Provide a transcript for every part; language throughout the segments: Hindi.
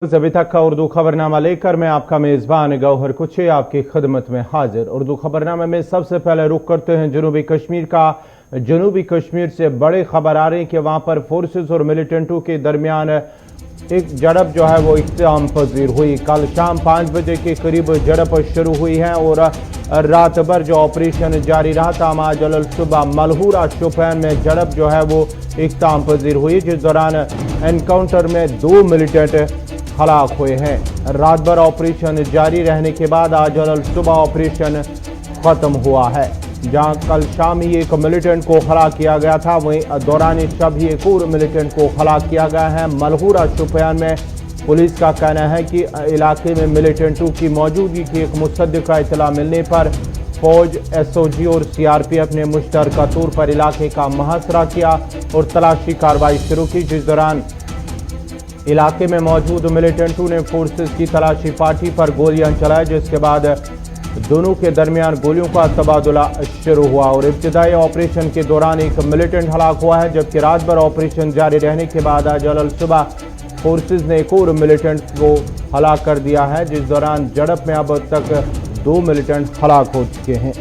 अभी तक का उर्दू खबरनामा लेकर मैं आपका मेज़बान गौहर कुछे आपकी खिदमत में हाजिर। उर्दू खबरनामे में सबसे पहले रुख करते हैं जनूबी कश्मीर का। जनूबी कश्मीर से बड़ी खबर आ रही है कि वहां पर फोर्सेस और मिलिटेंटों के दरमियान एक झड़प जो है वो इख्तिताम पजीर हुई। कल शाम 5 बजे के करीब झड़प शुरू हुई है और रात भर जो ऑपरेशन जारी रहा था। आज सुबह मलहूरा शोपियान में झड़प जो है वो इख्तिताम पजीर हुई, जिस दौरान एनकाउंटर में 2 मिलिटेंट हलाक हुए हैं। रात भर ऑपरेशन जारी रहने के बाद आज सुबह ऑपरेशन खत्म हुआ है। जहां कल शाम ही एक मिलिटेंट को हलाक किया गया था, वहीं दौरान शब ही एक और मिलिटेंट को हलाक किया गया है। मलहूरा शोपियान में पुलिस का कहना है कि इलाके में मिलिटेंटों की मौजूदगी की एक मुसद्दिका इतला मिलने पर फौज, एसओजी और सीआरपीएफ ने मुश्तरका तौर पर इलाके का मुहासरा किया और तलाशी कार्रवाई शुरू की, जिस दौरान इलाके में मौजूद मिलिटेंटों ने फोर्सेस की तलाशी पार्टी पर गोलियां चलाई, जिसके बाद दोनों के दरमियान गोलियों का तबादला शुरू हुआ और इब्तिदाई ऑपरेशन के दौरान एक मिलिटेंट हलाक हुआ है, जबकि रात भर ऑपरेशन जारी रहने के बाद आज सुबह फोर्सेस ने एक और मिलिटेंट को हलाक कर दिया है, जिस दौरान झड़प में अब तक 2 मिलिटेंट हलाक हो चुके हैं।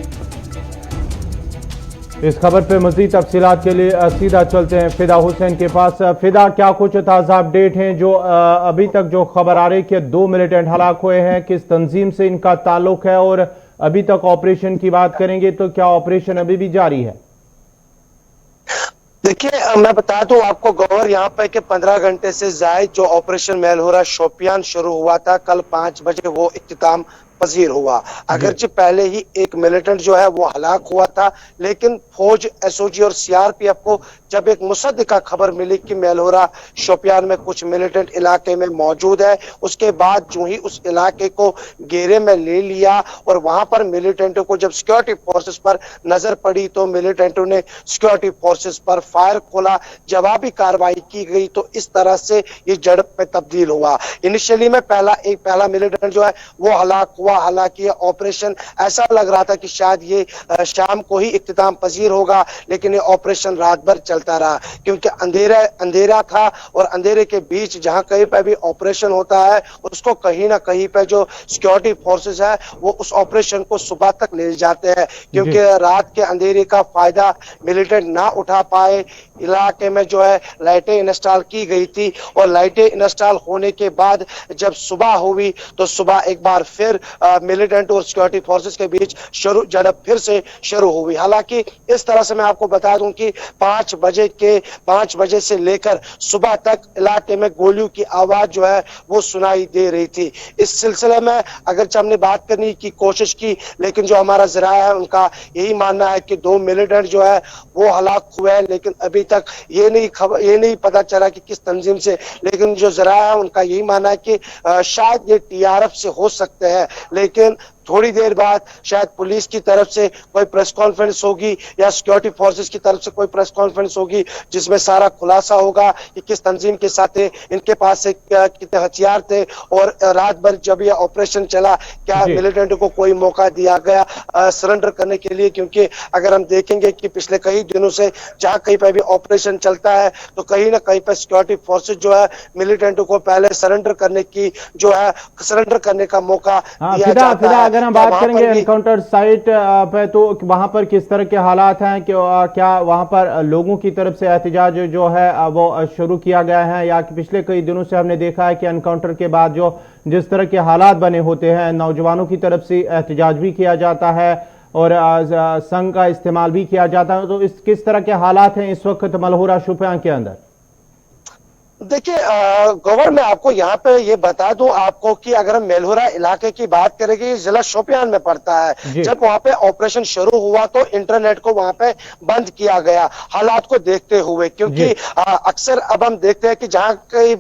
इस खबर पे मज़ीद तफसीलात के लिए सीधा चलते हैं फिदा हुसैन के पास। फिदा, क्या कुछ ताज़ा अपडेट हैं जो अभी तक जो खबर आ रही है कि 2 मिलिटेंट हलाक हुए हैं, किस तंजीम से इनका ताल्लुक है और अभी तक ऑपरेशन की बात करेंगे तो क्या ऑपरेशन अभी भी जारी है? देखिए, मैं बता दूं आपको गौर यहाँ पे कि 15 घंटे से जायद जो ऑपरेशन मलहूरा शोपियान शुरू हुआ था, कल 5 बजे वो इख्तिताम पजीर हुआ। अगरचे पहले ही एक मिलिटेंट जो है वो हलाक हुआ था, लेकिन फौज, एसओजी और सीआरपीएफ को जब एक मुसद्दिका खबर मिली कि मलहूरा शोपियान में कुछ मिलिटेंट इलाके में मौजूद है, उसके बाद जो ही उस इलाके को घेरे में ले लिया और वहां पर मिलिटेंटों को जब सिक्योरिटी फोर्सेस पर नजर पड़ी तो मिलिटेंटों ने सिक्योरिटी फोर्सेस पर फायर खोला, जवाबी कार्रवाई की गई, तो इस तरह से ये झड़प में तब्दील हुआ। इनिशियली में पहला मिलिटेंट जो है वो हलाक हुआ। हालांकि ऑपरेशन ऐसा लग रहा था कि शायद ये शाम को ही इख्तिताम पजीर होगा, लेकिन ये ऑपरेशन रात भर चलता रहा, क्योंकि अंधेरा था और अंधेरे के बीच जहां कहीं पर भी ऑपरेशन होता है उसको कहीं ना कहीं पे जो सिक्योरिटी फोर्सेस है वो उस ऑपरेशन को सुबह तक ले जाते हैं, क्योंकि रात के अंधेरे का फायदा मिलिटेंट ना उठा पाए। इलाके में जो है लाइटें इंस्टॉल की गई थी और लाइटें इंस्टॉल होने के बाद जब सुबह हुई तो सुबह एक बार फिर मिलिटेंट और सिक्योरिटी फोर्सेस के बीच झड़प फिर से शुरू हुई। हालांकि इस तरह से मैं आपको बता दूं कि 5 बजे से लेकर सुबह तक इलाके में गोलियों की आवाज जो है वो सुनाई दे रही थी। इस सिलसिले में अगर हमने बात करने की कोशिश की, लेकिन जो हमारा जराया है उनका यही मानना है कि 2 मिलिटेंट जो है वो हलाक हुए हैं, लेकिन अभी तक ये नहीं पता चला कि किस तंजीम से। लेकिन जो जराया है उनका यही मानना है कि शायद ये टीआरएफ से हो सकते हैं, लेकिन थोड़ी देर बाद शायद पुलिस की तरफ से कोई प्रेस कॉन्फ्रेंस होगी या सिक्योरिटी फोर्सेस की तरफ से कोई प्रेस कॉन्फ्रेंस होगी, जिसमें सारा खुलासा होगा कि किस तंजीम के साथ इनके पास से कितने हथियार थे और रात भर जब ये ऑपरेशन चला क्या मिलिटेंट को कोई मौका दिया गया सरेंडर करने के लिए। क्योंकि अगर हम देखेंगे कि पिछले कई दिनों से जहां कहीं पर भी ऑपरेशन चलता है तो कहीं ना कहीं पर सिक्योरिटी फोर्सेज जो है मिलिटेंट को पहले सरेंडर करने का मौका दिया जाता है। अगर हम बात करेंगे एनकाउंटर साइट पे, तो वहां पर किस तरह के हालात हैं कि क्या वहां पर लोगों की तरफ से एहतजाज जो है वो शुरू किया गया है, या कि पिछले कई दिनों से हमने देखा है कि एनकाउंटर के बाद जो जिस तरह के हालात बने होते हैं, नौजवानों की तरफ से एहतजाज भी किया जाता है और संघ का इस्तेमाल भी किया जाता है, तो इस किस तरह के हालात हैं इस वक्त मलहूरा शोपियान के अंदर? देखिए गौर, मैं आपको यहाँ पे ये बता दूं आपको कि अगर हम मलहूरा इलाके की बात करेंगे, ये जिला शोपियान में पड़ता है। जब वहां पे ऑपरेशन शुरू हुआ तो इंटरनेट को वहां पे बंद किया गया हालात को देखते हुए, क्योंकि अक्सर अब हम देखते हैं कि जहां कई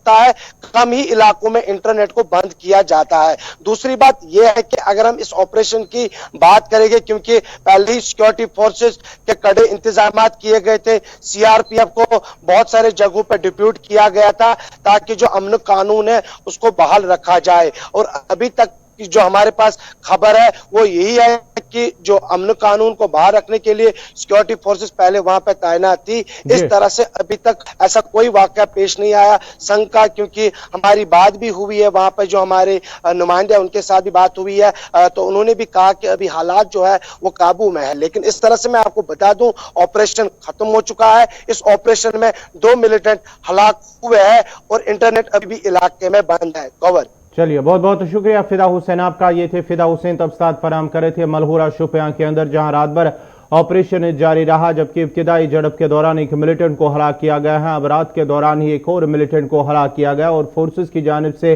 है कम ही इलाकों में इंटरनेट को बंद किया जाता है। दूसरी बात यह है कि अगर हम इस ऑपरेशन की बात करेंगे, क्योंकि पहले ही सिक्योरिटी फोर्सेस के कड़े इंतजाम किए गए थे, सीआरपीएफ को बहुत सारे जगहों पर डिप्यूट किया गया था ताकि जो अमन कानून है उसको बहाल रखा जाए, और अभी तक कि जो हमारे पास खबर है वो यही है कि जो अमन कानून को बाहर रखने के लिए सिक्योरिटी फोर्सेस पहले वहां पे तैनात थी। इस तरह से अभी तक ऐसा कोई वाकया पेश नहीं आया संघ का, क्योंकि हमारी बात भी हुई है वहां पे जो हमारे नुमाइंदे हैं उनके साथ भी बात हुई है, तो उन्होंने भी कहा कि अभी हालात जो है वो काबू में है। लेकिन इस तरह से मैं आपको बता दूं, ऑपरेशन खत्म हो चुका है। इस ऑपरेशन में 2 मिलिटेंट हलाक हुए हैं और इंटरनेट अभी भी इलाके में बंद है। कवर। चलिए, बहुत बहुत शुक्रिया फिदा हुसैन आपका। ये थे फिदा हुसैन तफसीलात फराहम कर रहे थे मलहूरा शोपियां के अंदर, जहां रात भर ऑपरेशन जारी रहा, जबकि इब्तिदाई झड़प के दौरान एक मिलिटेंट को हलाक किया गया है। अब रात के दौरान ही एक और मिलिटेंट को हलाक किया गया और फोर्सेस की जानिब से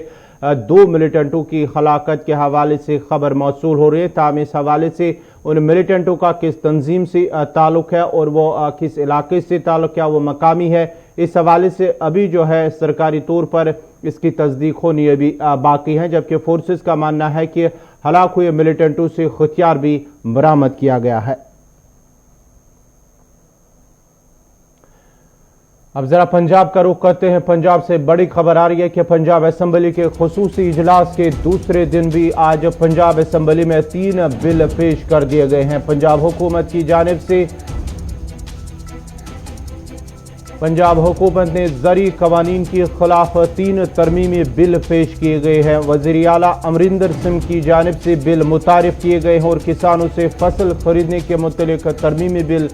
2 मिलिटेंटों की हलाकत के हवाले से खबर मौसूल हो रही है। ताहम इस हवाले से उन मिलिटेंटों का किस तंजीम से ताल्लुक है और वो किस इलाके से ताल्लुक है, वो मकामी है, इस हवाले से अभी जो है सरकारी तौर पर इसकी तस्दीक होनी अभी बाकी है। जबकि फोर्सेस का मानना है कि हलाक हुए मिलिटेंटों से हथियार भी बरामद किया गया है। अब जरा पंजाब का रुख करते हैं। पंजाब से बड़ी खबर आ रही है कि पंजाब असेंबली के खुसूसी इजलास के दूसरे दिन भी आज पंजाब असेंबली में 3 बिल पेश कर दिए गए हैं। पंजाब हुकूमत की जानिब से पंजाब हुकूमत ने ज़री कवानीन के खिलाफ 3 तरमीमी बिल पेश किए गए हैं। वज़ीर आला अमरिंदर सिंह की जानिब से बिल मुतारिफ किए गए हैं और किसानों से फसल खरीदने के मुतल्लिक तरमीमी बिल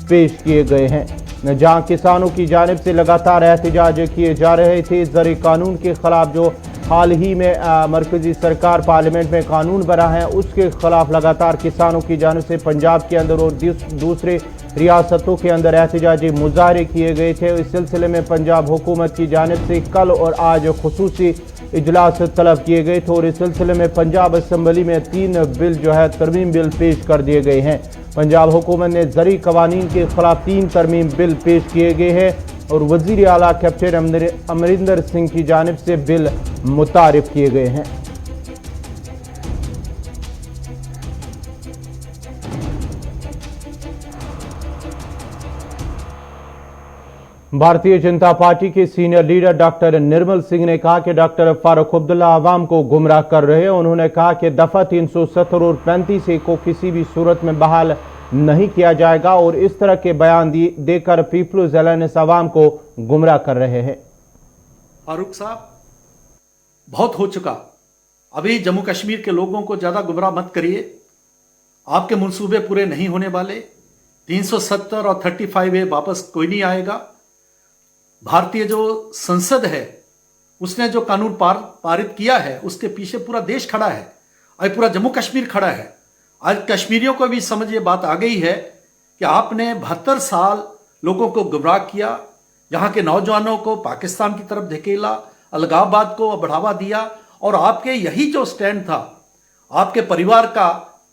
पेश किए गए हैं। जहां किसानों की जानिब से लगातार एहतजाज किए जा रहे थे ज़री कानून के खिलाफ, जो हाल ही में मरकजी सरकार पार्लियामेंट में कानून बना है, उसके खिलाफ लगातार किसानों की जानिब से पंजाब के अंदर और दूसरे रियासतों के अंदर एहतजाजी मुजाहरे किए गए थे। इस सिलसिले में पंजाब हुकूमत की जानिब से कल और आज खुसूसी इजलास तलब किए गए थे और इस सिलसिले में पंजाब असेंबली में 3 बिल जो है तरमीम बिल पेश कर दिए गए हैं। पंजाब हुकूमत ने ज़री कवानीन के खिलाफ 3 तरमीम बिल पेश किए गए हैं और वज़ीर आला कैप्टन अमरिंदर सिंह की जानिब से बिल मुतारिफ किए गए हैं। भारतीय जनता पार्टी के senior leader doctor Nirmal Singh ने कहा कि डॉक्टर फारूक अब्दुल्ला आवाम को गुमराह कर रहे हैं। उन्होंने कहा कि दफा 370 और 35 को किसी भी सूरत में बहाल नहीं किया जाएगा और इस तरह के बयान देकर पीपल्स अलायंस आवाम को गुमराह कर रहे हैं। फारूक साहब, बहुत हो चुका। अभी जम्मू कश्मीर के लोगों को ज्यादा गुमराह मत करिए। आपके मंसूबे पूरे नहीं होने वाले। 370 और 35A वापस कोई नहीं आएगा। भारतीय जो संसद है उसने जो कानून पारित किया है उसके पीछे पूरा देश खड़ा है, आज पूरा जम्मू कश्मीर खड़ा है। आज कश्मीरियों को भी समझ ये बात आ गई है कि आपने 72 साल लोगों को गुमराह किया, यहाँ के नौजवानों को पाकिस्तान की तरफ धकेला, अलगाववाद को बढ़ावा दिया और आपके यही जो स्टैंड था आपके परिवार का,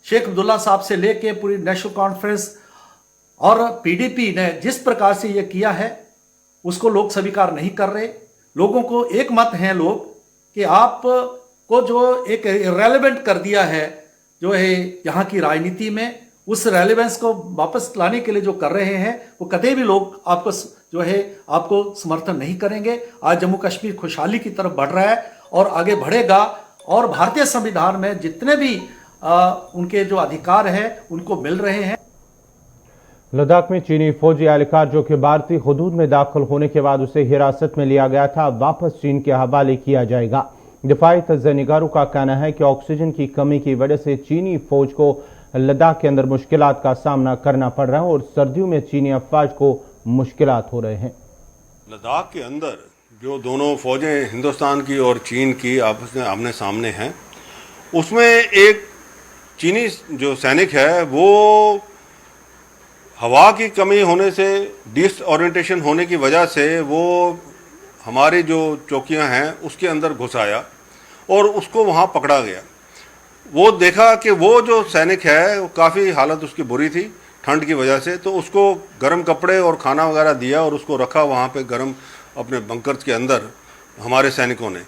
शेख अब्दुल्ला साहब से लेके पूरी नेशनल कॉन्फ्रेंस और पीडीपी ने जिस प्रकार से ये किया है उसको लोग स्वीकार नहीं कर रहे। लोगों को एक मत है लोग कि आप को जो एक इरेलेवेंट कर दिया है जो है यहाँ की राजनीति में, उस रेलेवेंस को वापस लाने के लिए जो कर रहे हैं वो कतई भी लोग आपको जो है आपको समर्थन नहीं करेंगे। आज जम्मू कश्मीर खुशहाली की तरफ बढ़ रहा है और आगे बढ़ेगा और भारतीय संविधान में जितने भी उनके जो अधिकार हैं उनको मिल रहे हैं। लद्दाख में चीनी फौजी एहलकार जो कि भारतीय हुदूद में दाखिल होने के बाद उसे हिरासत में लिया गया था, वापस चीन के हवाले किया जाएगा। दिफाई तज्ज़ियाकारों का कहना है कि ऑक्सीजन की कमी की वजह से चीनी फौज को लद्दाख के अंदर मुश्किलात का सामना करना पड़ रहा है और सर्दियों में चीनी अफवाज को मुश्किलात हो रहे हैं। लद्दाख के अंदर जो दोनों फौजें हिंदुस्तान की और चीन की आपस में आमने सामने हैं, उसमें एक चीनी जो सैनिक है वो हवा की कमी होने से, डिसओरिएंटेशन होने की वजह से वो हमारी जो चौकियां हैं उसके अंदर घुस आया और उसको वहां पकड़ा गया। वो देखा कि वो जो सैनिक है वो काफ़ी हालत उसकी बुरी थी ठंड की वजह से, तो उसको गर्म कपड़े और खाना वगैरह दिया और उसको रखा वहाँ पे गर्म अपने बंकर्स के अंदर हमारे सैनिकों ने।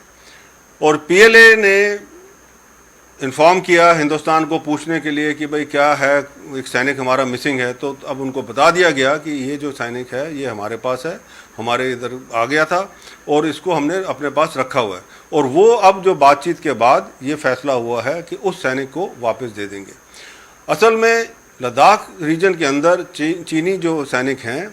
और पीएलए ने इन्फॉर्म किया हिंदुस्तान को पूछने के लिए कि भाई क्या है, एक सैनिक हमारा मिसिंग है। तो अब उनको बता दिया गया कि ये जो सैनिक है ये हमारे पास है, हमारे इधर आ गया था और इसको हमने अपने पास रखा हुआ है। और वो अब जो बातचीत के बाद ये फैसला हुआ है कि उस सैनिक को वापस दे देंगे। असल में लद्दाख रीजन के अंदर चीनी जो सैनिक हैं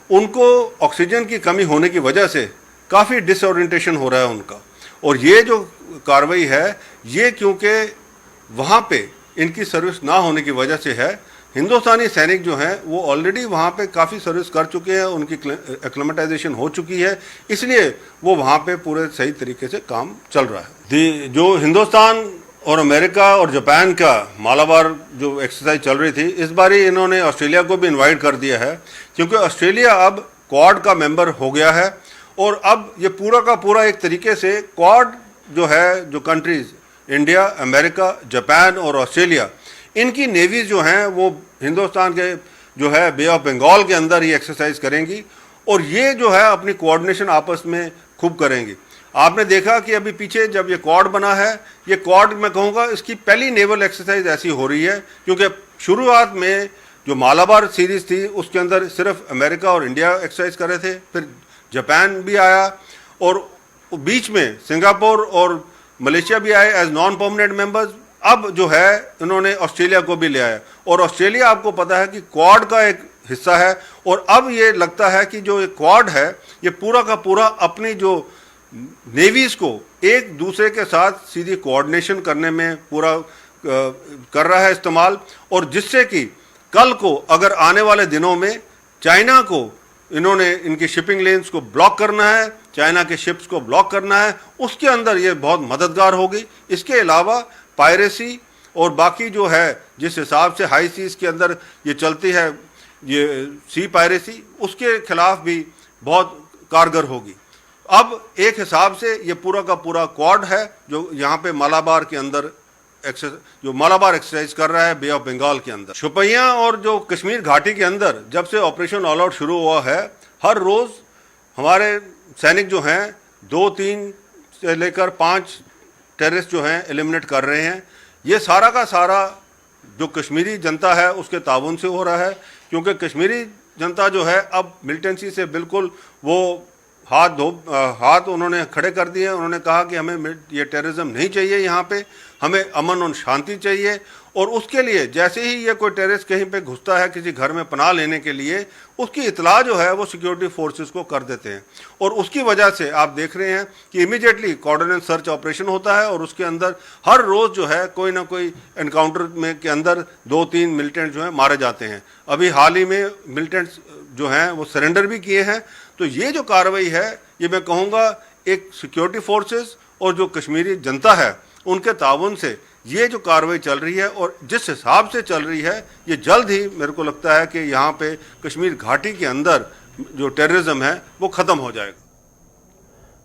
उनको ऑक्सीजन की कमी होने की वजह से काफ़ी डिसओरिएंटेशन हो रहा है उनका। और ये जो कार्रवाई है ये क्योंकि वहाँ पे इनकी सर्विस ना होने की वजह से है। हिंदुस्तानी सैनिक जो हैं वो ऑलरेडी वहाँ पे काफ़ी सर्विस कर चुके हैं, उनकी एक्लेमेटाइजेशन हो चुकी है, इसलिए वो वहाँ पे पूरे सही तरीके से काम चल रहा है। जो हिंदुस्तान और अमेरिका और जापान का मालाबार जो एक्सरसाइज चल रही थी, इस बार इन्होंने ऑस्ट्रेलिया को भी इन्वाइट कर दिया है क्योंकि ऑस्ट्रेलिया अब क्वाड का मेंबर हो गया है। और अब ये पूरा का पूरा एक तरीके से क्वाड जो है, जो कंट्रीज़ इंडिया, अमेरिका, जापान और ऑस्ट्रेलिया, इनकी नेवीज जो हैं वो हिंदुस्तान के जो है बे ऑफ बंगाल के अंदर ही एक्सरसाइज करेंगी और ये जो है अपनी कोऑर्डिनेशन आपस में खूब करेंगी। आपने देखा कि अभी पीछे जब ये क्वाड बना है, ये क्वाड मैं कहूँगा इसकी पहली नेवल एक्सरसाइज ऐसी हो रही है क्योंकि शुरुआत में जो मालाबार सीरीज थी उसके अंदर सिर्फ अमेरिका और इंडिया एक्सरसाइज कर रहे थे, फिर जापान भी आया और बीच में सिंगापुर और मलेशिया भी आए एज नॉन परमानेंट मेंबर्स। अब जो है इन्होंने ऑस्ट्रेलिया को भी ले आया और ऑस्ट्रेलिया आपको पता है कि क्वाड का एक हिस्सा है। और अब ये लगता है कि जो ये क्वाड है ये पूरा का पूरा अपनी जो नेवीज को एक दूसरे के साथ सीधी कोऑर्डिनेशन करने में पूरा कर रहा है इस्तेमाल। और जिससे कि कल को अगर आने वाले दिनों में चाइना को इन्होंने इनकी शिपिंग लेन्स को ब्लॉक करना है, चाइना के शिप्स को ब्लॉक करना है, उसके अंदर ये बहुत मददगार होगी। इसके अलावा पायरेसी और बाकी जो है जिस हिसाब से हाई सीज के अंदर ये चलती है ये सी पायरेसी, उसके खिलाफ भी बहुत कारगर होगी। अब एक हिसाब से ये पूरा का पूरा क्वाड है जो यहाँ पे मालाबार के अंदर जो मालाबार एक्सरसाइज कर रहा है बे ऑफ बंगाल के अंदर। शुपियाँ और जो कश्मीर घाटी के अंदर जब से ऑपरेशन ऑल आउट शुरू हुआ है, हर रोज़ हमारे सैनिक जो हैं 2-3 से लेकर 5 टेररिस्ट जो हैं एलिमिनेट कर रहे हैं। ये सारा का सारा जो कश्मीरी जनता है उसके ताउन से हो रहा है क्योंकि कश्मीरी जनता जो है अब मिलिटेंसी से बिल्कुल वो हाथ उन्होंने खड़े कर दिए। उन्होंने कहा कि हमें ये टेररिज्म नहीं चाहिए, यहाँ पे हमें अमन और शांति चाहिए। और उसके लिए जैसे ही ये कोई टेररिस्ट कहीं पे घुसता है किसी घर में पनाह लेने के लिए, उसकी इतला जो है वो सिक्योरिटी फोर्सेस को कर देते हैं। और उसकी वजह से आप देख रहे हैं कि इमीडिएटली कोऑर्डिनेट सर्च ऑपरेशन होता है और उसके अंदर हर रोज़ जो है कोई ना कोई एनकाउंटर में के अंदर 2-3 मिलिटेंट जो हैं मारे जाते हैं। अभी हाल ही में मिलिटेंट्स जो हैं वो सरेंडर भी किए हैं। तो ये जो कार्रवाई है ये मैं कहूँगा एक सिक्योरिटी फोर्सेस और जो कश्मीरी जनता है उनके ताउन से ये जो कार्रवाई चल रही है और जिस हिसाब से चल रही है ये जल्द ही मेरे को लगता है कि यहाँ पे कश्मीर घाटी के अंदर जो टेररिज्म है वो ख़त्म हो जाएगा।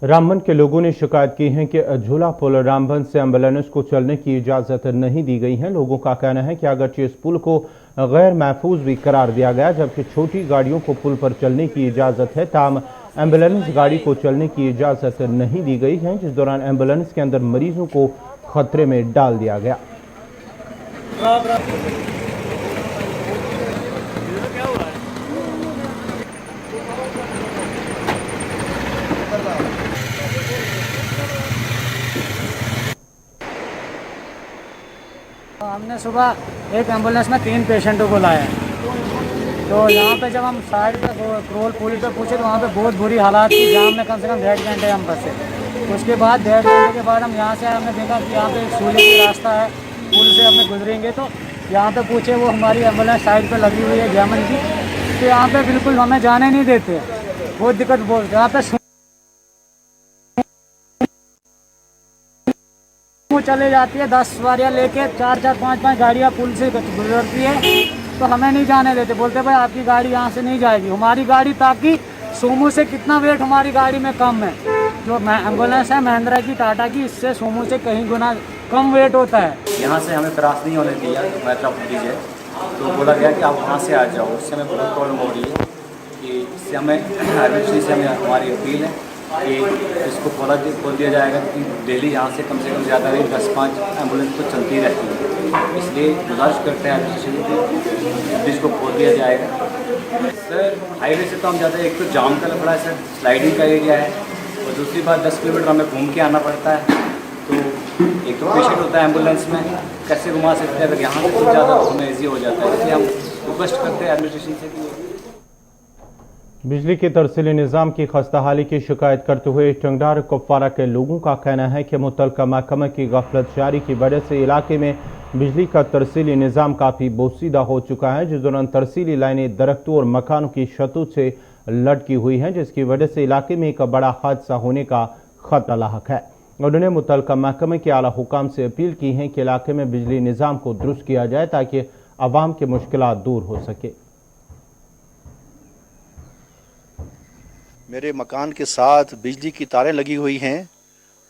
रामबन के लोगों ने शिकायत की है कि झूला पुल रामबन से एम्बुलेंस को चलने की इजाज़त नहीं दी गई है। लोगों का कहना है कि अगरचे इस पुल को गैर महफूज भी करार दिया गया, जबकि छोटी गाड़ियों को पुल पर चलने की इजाज़त है, ताम एम्बुलेंस गाड़ी को चलने की इजाज़त नहीं दी गई है, जिस दौरान एम्बुलेंस के अंदर मरीजों को खतरे में डाल दिया गया। हमने सुबह एक एम्बुलेंस में 3 पेशेंटों को लाया। तो यहाँ पे जब हम साइड पे क्रोल पुल पे पूछे तो वहाँ पे बहुत बुरी हालात थी, जाम में कम से कम 1.5 घंटे हम फंसे। उसके बाद 1.5 घंटे के बाद हम यहाँ से आए, हमने देखा कि यहाँ पे एक सूली की रास्ता है, पुल से हमें गुजरेंगे। तो यहाँ पे पूछे, वो हमारी एम्बुलेंस साइड पे लगी हुई है जैमन की, तो यहाँ पे बिल्कुल हमें जाने नहीं देते, बहुत दिक्कत बोलते। यहाँ पे चले जाती है 10 सवारियाँ लेके, 4-4, 5-5 गाड़ियाँ पुल से गुजरती है, तो हमें नहीं जाने देते। बोलते भाई आपकी गाड़ी यहाँ से नहीं जाएगी, हमारी गाड़ी, ताकि सोमू से कितना वेट हमारी गाड़ी में कम है। जो एम्बुलेंस है महिंद्रा की, टाटा की, इससे सोमू से कहीं गुना कम वेट होता है। यहाँ से हमें क्रॉस नहीं होने दिया मैट्रा ब्रिज है, तो बोला गया कि आप वहाँ से आ जाओ। उससे हमें बहुत प्रॉब्लम हो रही है कि इससे हमें से हमें हमारी अपील है कि इसको खोल दिया जाएगा कि डेली यहाँ से कम ज़्यादा नहीं 10-5 एम्बुलेंस तो चलती रहती है, इसलिए गुजारिश करते हैं एडमिनिस्ट्रेशन इसको खोल दिया जाएगा। सर हाईवे से तो हम ज़्यादा, एक तो जाम का लफड़ा है सर, स्लाइडिंग का एरिया है, और दूसरी बात 10 किलोमीटर हमें घूम के आना पड़ता है। तो एक तो पेशेंट होता है एम्बुलेंस में, कैसे घुमा सकते हैं, अगर यहाँ से कुछ ज़्यादा तो हमें ईजी हो जाता है, इसलिए हम रिक्वेस्ट करते हैं एडमिनिस्ट्रेशन से कि बिजली के तरसीली निज़ाम की खस्ताहाली की शिकायत करते हुए टंगडार कुपवारा के लोगों का कहना है कि मुतल्लिका महकमे की गफलत जारी की वजह से इलाके में बिजली का तरसीली निज़ाम काफ़ी बोसीदा हो चुका है, जिस दौरान तरसीली लाइनें दरख्तों और मकानों की छतों से लटकी हुई हैं, जिसकी वजह से इलाके में एक बड़ा हादसा होने का खतरा लाहक है। उन्होंने मुतल्लिका महकमे के आला हुकाम से अपील की है कि इलाके में बिजली निज़ाम को दुरुस्त किया जाए ताकि आवाम की मुश्किलात दूर हो सके। मेरे मकान के साथ बिजली की तारें लगी हुई हैं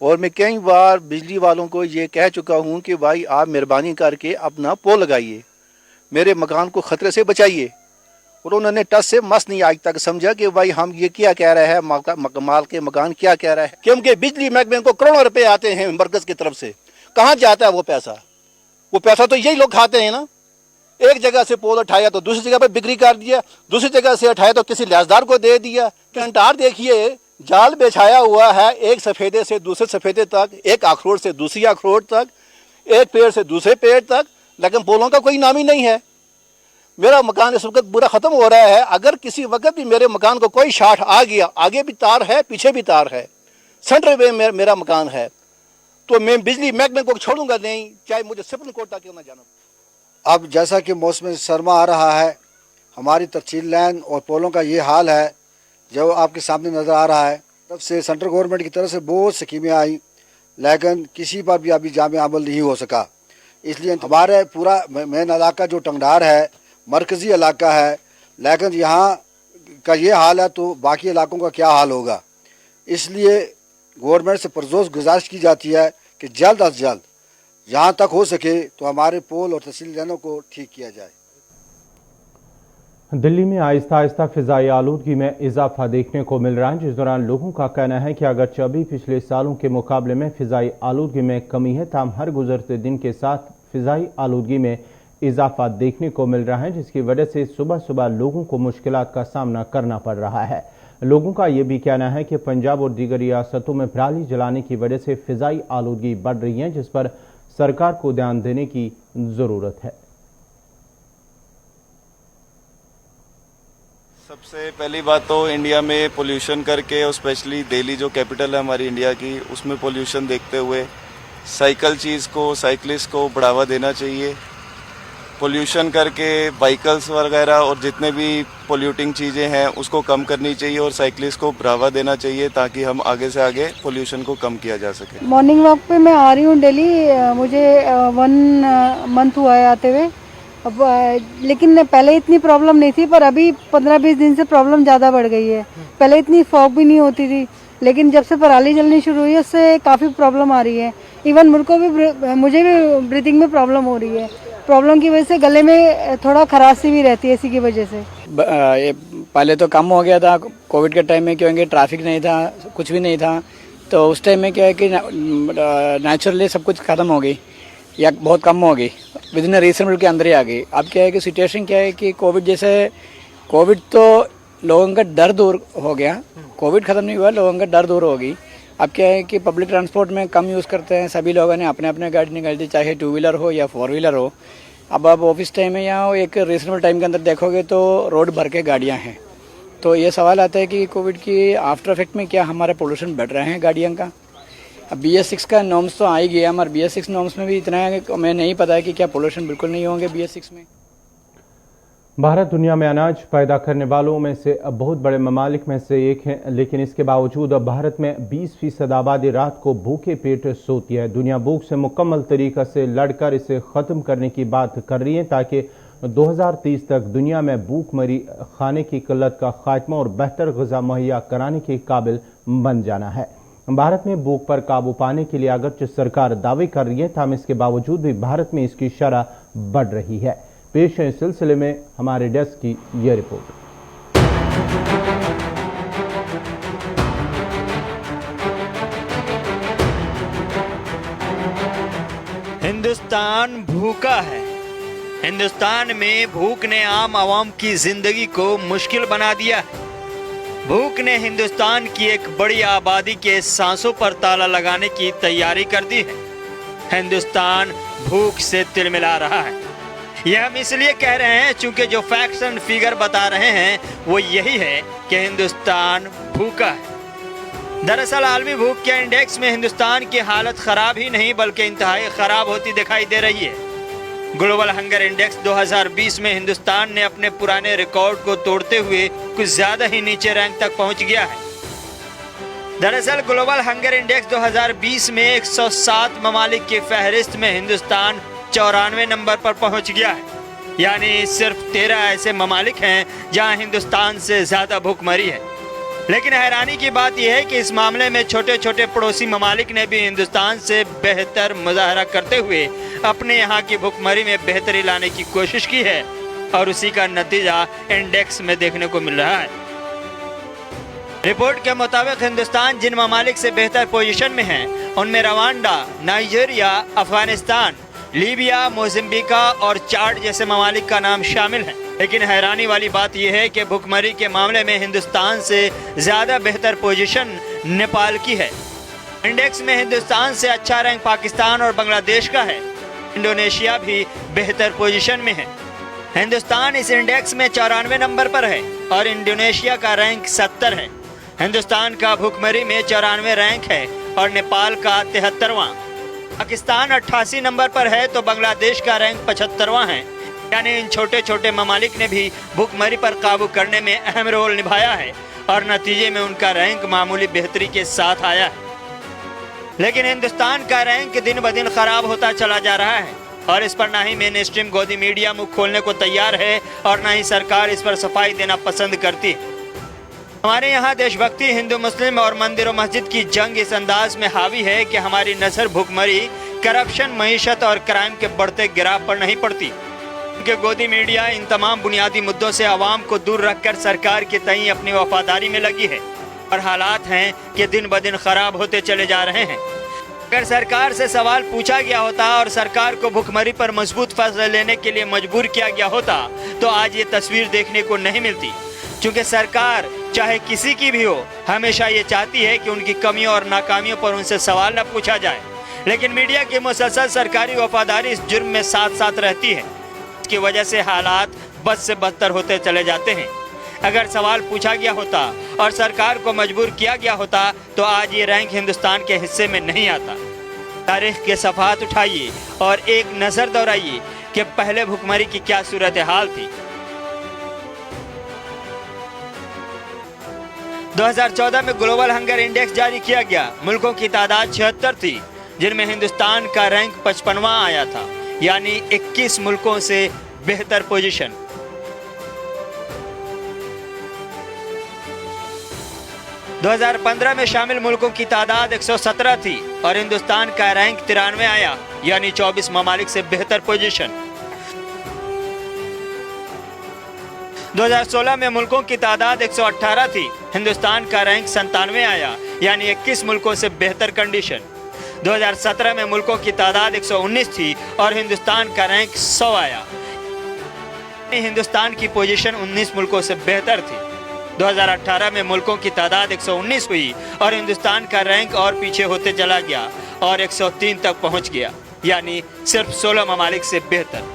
और मैं कई बार बिजली वालों को ये कह चुका हूँ कि भाई आप मेहरबानी करके अपना पोल लगाइए, मेरे मकान को ख़तरे से बचाइए। और उन्होंने टस से मस नहीं आज तक समझा कि भाई हम ये क्या कह रहे हैं, माल के मकान क्या कह रहा है, क्योंकि बिजली महकमे को करोड़ों रुपए आते हैं मरकज की तरफ से। कहाँ जाता है वो पैसा तो यही लोग खाते हैं ना। एक जगह से पोल उठाया तो दूसरी जगह पर बिक्री कर दिया, दूसरी जगह से उठाया तो किसी लिहाजदार को दे दिया। टंटार देखिए, जाल बिछाया हुआ है एक सफ़ेदे से दूसरे सफ़ेदे तक, एक अखरोट से दूसरी अखरोट तक, एक पेड़ से दूसरे पेड़ तक, लेकिन पोलों का कोई नाम ही नहीं है। मेरा मकान इस वक्त पूरा ख़त्म हो रहा है। अगर किसी वक्त भी मेरे मकान को कोई शार्ट आ गया, आगे भी तार है पीछे भी तार है, सेंटर में मेरा मकान है, तो मैं बिजली महकमे को छोड़ूंगा नहीं, चाहे मुझे सुप्रीम कोर्ट तक क्यों ना जाना। अब जैसा कि मौसम सरमा आ रहा है, हमारी तरसील लाइन और पोलों का ये हाल है जो आपके सामने नज़र आ रहा है। तब से सेंट्रल गवर्नमेंट की तरफ से बहुत स्कीमें आई, लेकिन किसी पर भी अभी जामे अमल नहीं हो सका। इसलिए हमारे पूरा मेन इलाका जो टंगडार है मरकज़ी इलाका है, लेकिन यहाँ का ये हाल है तो बाकी इलाकों का क्या हाल होगा। इसलिए गवर्नमेंट से पुरजोर गुजारिश की जाती है कि जल्द अज जल्द जहाँ तक हो सके तो हमारे पोल और तहसील लाइनों को ठीक किया जाए। दिल्ली में आहिस्ता आहिस्ता फिजाई आलूदगी में इजाफा देखने को मिल रहा है, जिस दौरान लोगों का कहना है कि अगरचे अभी पिछले सालों के मुकाबले में फिजाई आलूदगी में कमी है, ताहम हर गुजरते दिन के साथ फिजाई आलूदगी में इजाफा देखने को मिल रहा है, जिसकी वजह से सुबह सुबह लोगों को मुश्किलात का सामना करना पड़ रहा है। लोगों का यह भी कहना है कि पंजाब और दीगर रियासतों में पराली जलाने की वजह से फिजाई आलूदगी बढ़ रही है, जिस पर सरकार को ध्यान देने की जरूरत है। सबसे पहली बात तो इंडिया में पोल्यूशन करके, और स्पेशली दिल्ली जो कैपिटल है हमारी इंडिया की, उसमें पोल्यूशन देखते हुए साइकिलिस्ट को बढ़ावा देना चाहिए। पोल्यूशन करके व्हीकल्स वगैरह और जितने भी पोल्यूटिंग चीज़ें हैं उसको कम करनी चाहिए और साइकिलिस्ट को बढ़ावा देना चाहिए ताकि हम आगे से आगे पोल्यूशन को कम किया जा सके। मॉर्निंग वॉक पे मैं आ रही हूँ डेली, मुझे 1 मंथ हुआ है आते हुए। अब लेकिन पहले इतनी प्रॉब्लम नहीं थी, पर अभी 15-20 दिन से प्रॉब्लम ज़्यादा बढ़ गई है। पहले इतनी फॉग भी नहीं होती थी, लेकिन जब से पराली जलनी शुरू हुई है उससे काफ़ी प्रॉब्लम आ रही है। इवन मुझे भी ब्रीथिंग में प्रॉब्लम हो रही है। प्रॉब्लम की वजह से गले में थोड़ा खराशी भी रहती है, इसी की वजह से। पहले तो कम हो गया था कोविड के टाइम में, क्योंकि ट्रैफिक नहीं था, कुछ भी नहीं था, तो उस टाइम में क्या है कि नेचुरली सब कुछ ख़त्म हो गई या बहुत कम हो गई, विद इन रीजनेबल के अंदर ही आ गई। अब क्या है कि सिचुएशन क्या है कि कोविड तो लोगों का डर दूर हो गया, कोविड ख़त्म नहीं हुआ, लोगों का डर दूर हो गई। अब क्या है कि पब्लिक ट्रांसपोर्ट में कम यूज़ करते हैं, सभी लोगों ने अपने अपने गाड़ी निकाल दी, चाहे 2 व्हीलर हो या 4 व्हीलर हो। अब आप ऑफिस टाइम में या एक रीजनेबल टाइम के अंदर देखोगे तो रोड भर के गाड़ियाँ हैं। तो ये सवाल आता है कि कोविड की आफ्टर इफेक्ट में क्या हमारे पोल्यूशन बढ़ रहे हैं गाड़ियों का। अब BS6 का नॉर्म्स तो आ ही गया, हमारे BS6 नॉर्म्स में भी इतना है कि हमें नहीं पता है कि क्या पोल्यूशन बिल्कुल नहीं होंगे BS6 में। भारत दुनिया में अनाज पैदा करने वालों में से बहुत बड़े ममालिक में से एक है, लेकिन इसके बावजूद अब भारत में 20% आबादी रात को भूखे पेट सोती है। दुनिया भूख से मुकम्मल तरीक़े से लड़कर इसे ख़त्म करने की बात कर रही है ताकि 2030 तक दुनिया में भूखमरी, खाने की किल्लत का खात्मा और बेहतर ग़िज़ा मुहैया कराने के काबिल बन जाना है। भारत में भूख पर काबू पाने के लिए अगरचे सरकार दावे कर रही है, ताहम इसके बावजूद भी भारत में इसकी शरह बढ़ रही है। पेश है इस सिलसिले में हमारे डेस्क की यह रिपोर्ट। हिंदुस्तान भूखा है। हिंदुस्तान में भूख ने आम आवाम की जिंदगी को मुश्किल बना दिया है। भूख ने हिंदुस्तान की एक बड़ी आबादी के सांसों पर ताला लगाने की तैयारी कर दी है। हिंदुस्तान भूख से तिलमिला रहा है। यह हम इसलिए कह रहे हैं चूंकि जो फैक्ट्स एंड फिगर बता रहे हैं वो यही है कि हिंदुस्तान भूखा है। दरअसल आलमी भूख के इंडेक्स में हिंदुस्तान की हालत खराब ही नहीं बल्कि इंतहाई खराब होती दिखाई दे रही है। ग्लोबल हंगर इंडेक्स 2020 में हिंदुस्तान ने अपने पुराने रिकॉर्ड को तोड़ते हुए कुछ ज्यादा ही नीचे रैंक तक पहुंच गया है। दरअसल ग्लोबल हंगर इंडेक्स 2020 में 107 ममालिक की फहरिस्त में हिंदुस्तान 94 नंबर पर पहुंच गया है। यानी सिर्फ 13 ऐसे ममालिक हैं जहां हिंदुस्तान से ज्यादा भूखमरी है। लेकिन हैरानी की बात यह है कि इस मामले में छोटे छोटे पड़ोसी ममालिक ने भी हिंदुस्तान से बेहतर मुजाहरा करते हुए अपने यहाँ की भूखमरी में बेहतरी लाने की कोशिश की है और उसी का नतीजा इंडेक्स में देखने को मिल रहा है। रिपोर्ट के मुताबिक हिंदुस्तान जिन ममालिक से बेहतर पोजीशन में है उनमें रवांडा, नाइजीरिया, अफगानिस्तान, लीबिया, मोज़िम्बिका और चाड जैसे ममालिक का नाम शामिल है। लेकिन हैरानी वाली बात यह है कि भुखमरी के मामले में हिंदुस्तान से ज़्यादा बेहतर पोजीशन नेपाल की है। इंडेक्स में हिंदुस्तान से अच्छा रैंक पाकिस्तान और बांग्लादेश का है। इंडोनेशिया भी बेहतर पोजीशन में है। हिंदुस्तान इस इंडेक्स में 94 नंबर पर है और इंडोनेशिया का रैंक 70 है। हिंदुस्तान का भुखमरी में 94 रैंक है और नेपाल का 73वां। पाकिस्तान 88 नंबर पर है तो बांग्लादेश का रैंक 75वां है। यानी इन छोटे छोटे ममालिक ने भी भुखमरी पर काबू करने में अहम रोल निभाया है और नतीजे में उनका रैंक मामूली बेहतरी के साथ आया है। लेकिन हिंदुस्तान का रैंक दिन ब दिन खराब होता चला जा रहा है और इस पर ना ही मेन स्ट्रीम गोदी मीडिया मुंह खोलने को तैयार है और ना ही सरकार इस पर सफाई देना पसंद करती है। हमारे यहाँ देशभक्ति, हिंदू मुस्लिम और मंदिर और मस्जिद की जंग इस अंदाज में हावी है कि हमारी नजर भुखमरी, करप्शन, मईशत और क्राइम के बढ़ते गिराव पर नहीं पड़ती। उनके गोदी मीडिया इन तमाम बुनियादी मुद्दों से आवाम को दूर रखकर सरकार के तई अपनी वफादारी में लगी है और हालात हैं कि दिन ब दिन खराब होते चले जा रहे हैं। अगर सरकार से सवाल पूछा गया होता और सरकार को भुखमरी पर मजबूत फैसला लेने के लिए मजबूर किया गया होता तो आज ये तस्वीर देखने को नहीं मिलती। क्योंकि सरकार चाहे किसी की भी हो हमेशा ये चाहती है कि उनकी कमियों और नाकामियों पर उनसे सवाल न पूछा जाए। लेकिन मीडिया की मुसलसल सरकारी वफादारी इस जुर्म में साथ साथ रहती है। इसकी वजह से हालात बद से बदतर होते चले जाते हैं। अगर सवाल पूछा गया होता और सरकार को मजबूर किया गया होता तो आज ये रैंक हिंदुस्तान के हिस्से में नहीं आता। तारीख के सफ़हात उठाइए और एक नज़र दौड़ाइए कि पहले भुखमरी की क्या सूरत हाल थी। 2014 में ग्लोबल हंगर इंडेक्स जारी किया गया। मुल्कों की तादाद 76 थी जिनमें हिंदुस्तान का रैंक 55वां आया था, यानी 21 मुल्कों से बेहतर पोजीशन। दो 2015 में शामिल मुल्कों की तादाद 117 थी और हिंदुस्तान का रैंक 93 आया, यानी 24 ममालिक से बेहतर पोजीशन। 2016 में मुल्कों की तादाद 118 थी, हिंदुस्तान का रैंक 97 आया, यानी 21 मुल्कों से बेहतर कंडीशन। 2017 में मुल्कों की तादाद 119 थी और हिंदुस्तान का रैंक 100 आया। हिंदुस्तान की पोजीशन 19 मुल्कों से बेहतर थी। 2018 में मुल्कों की तादाद 119 हुई और हिंदुस्तान का रैंक और पीछे होते चला गया और 103 तक पहुंच गया, यानी सिर्फ 16 ममालिक से बेहतर।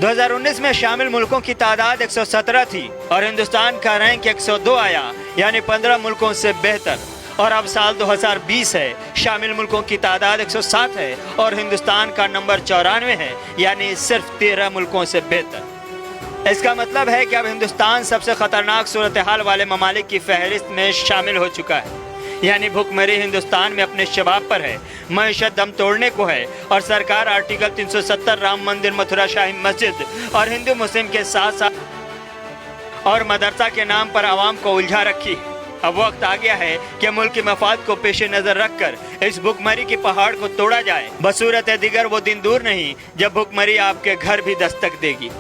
2019 में शामिल मुल्कों की तादाद 117 थी और हिंदुस्तान का रैंक 102 आया, यानी 15 मुल्कों से बेहतर। और अब साल 2020 है, शामिल मुल्कों की तादाद 107 है और हिंदुस्तान का नंबर 94 है, यानी सिर्फ 13 मुल्कों से बेहतर। इसका मतलब है कि अब हिंदुस्तान सबसे खतरनाक सूरत हाल वाले ममालिक की फहरिस्त में शामिल हो चुका है। यानी भुखमरी हिंदुस्तान में अपने शबाब पर है, मईशत दम तोड़ने को है और सरकार आर्टिकल 370 राम मंदिर, मथुरा शाही मस्जिद और हिंदू मुस्लिम के साथ साथ और मदरसा के नाम पर आवाम को उलझा रखी है। अब वक्त आ गया है कि मुल्क की मफाद को पेश नजर रखकर इस भुखमरी की पहाड़ को तोड़ा जाए। बसूरत दिगर वो दिन दूर नहीं जब भुखमरी आपके घर भी दस्तक देगी।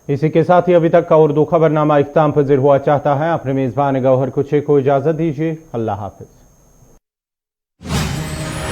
इसी के साथ ही अभी तक का उर्दू खबरनामा इख्ताम पजीर हुआ चाहता है। अपने मेज़बान गौहर कुछे को इजाज़त दीजिए। अल्लाह हाफिज।